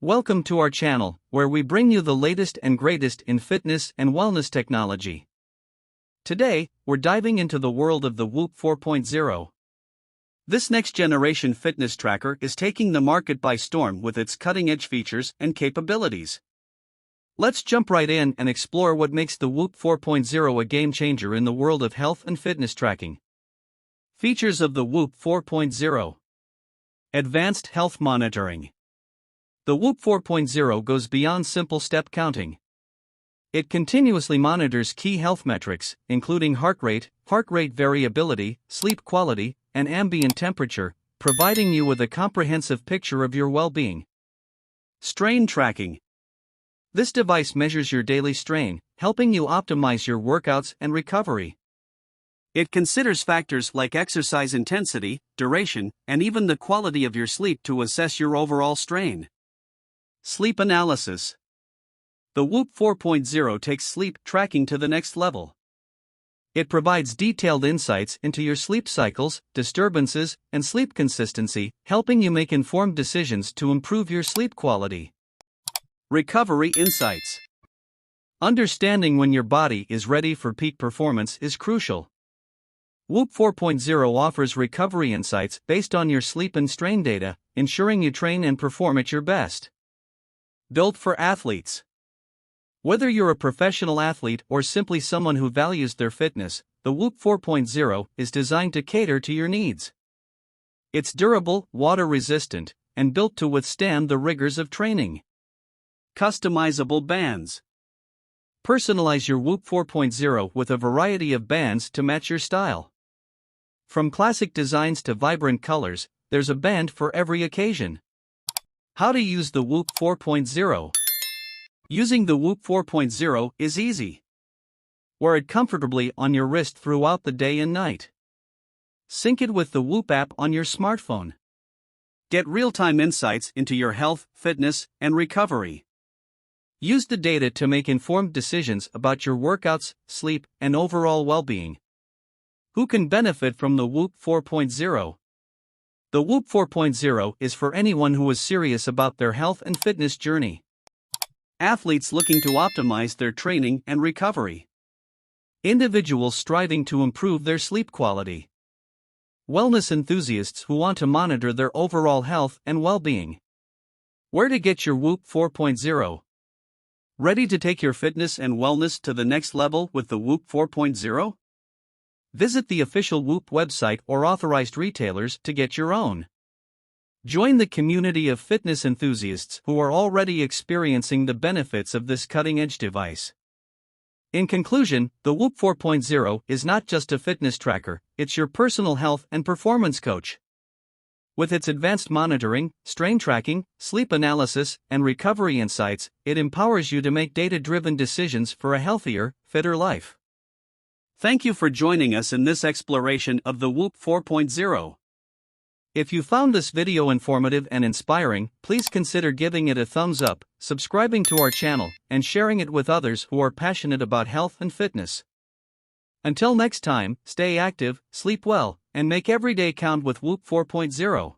Welcome to our channel, where we bring you the latest and greatest in fitness and wellness technology. Today, we're diving into the world of the Whoop 4.0. This next-generation fitness tracker is taking the market by storm with its cutting-edge features and capabilities. Let's jump right in and explore what makes the Whoop 4.0 a game-changer in the world of health and fitness tracking. Features of the Whoop 4.0. Advanced health monitoring. The Whoop 4.0 goes beyond simple step counting. It continuously monitors key health metrics, including heart rate variability, sleep quality, and ambient temperature, providing you with a comprehensive picture of your well-being. Strain tracking. This device measures your daily strain, helping you optimize your workouts and recovery. It considers factors like exercise intensity, duration, and even the quality of your sleep to assess your overall strain. Sleep analysis. The Whoop 4.0 takes sleep tracking to the next level. It provides detailed insights into your sleep cycles, disturbances, and sleep consistency, helping you make informed decisions to improve your sleep quality. Recovery insights. Understanding when your body is ready for peak performance is crucial. Whoop 4.0 offers recovery insights based on your sleep and strain data, ensuring you train and perform at your best. Built for athletes. Whether you're a professional athlete or simply someone who values their fitness, the Whoop 4.0 is designed to cater to your needs. It's durable, water-resistant, and built to withstand the rigors of training. Customizable bands. Personalize your Whoop 4.0 with a variety of bands to match your style. From classic designs to vibrant colors, there's a band for every occasion. How to use the Whoop 4.0. Using the Whoop 4.0 is easy. Wear it comfortably on your wrist throughout the day and night. Sync it with the Whoop app on your smartphone. Get real-time insights into your health, fitness, and recovery. Use the data to make informed decisions about your workouts, sleep, and overall well-being. Who can benefit from the Whoop 4.0? The Whoop 4.0 is for anyone who is serious about their health and fitness journey. Athletes looking to optimize their training and recovery. Individuals striving to improve their sleep quality. Wellness enthusiasts who want to monitor their overall health and well-being. Where to get your Whoop 4.0? Ready to take your fitness and wellness to the next level with the Whoop 4.0? Visit the official Whoop website or authorized retailers to get your own. Join the community of fitness enthusiasts who are already experiencing the benefits of this cutting-edge device. In conclusion, the Whoop 4.0 is not just a fitness tracker, it's your personal health and performance coach. With its advanced monitoring, strain tracking, sleep analysis, and recovery insights, it empowers you to make data-driven decisions for a healthier, fitter life. Thank you for joining us in this exploration of the Whoop 4.0. If you found this video informative and inspiring, please consider giving it a thumbs up, subscribing to our channel, and sharing it with others who are passionate about health and fitness. Until next time, stay active, sleep well, and make every day count with Whoop 4.0.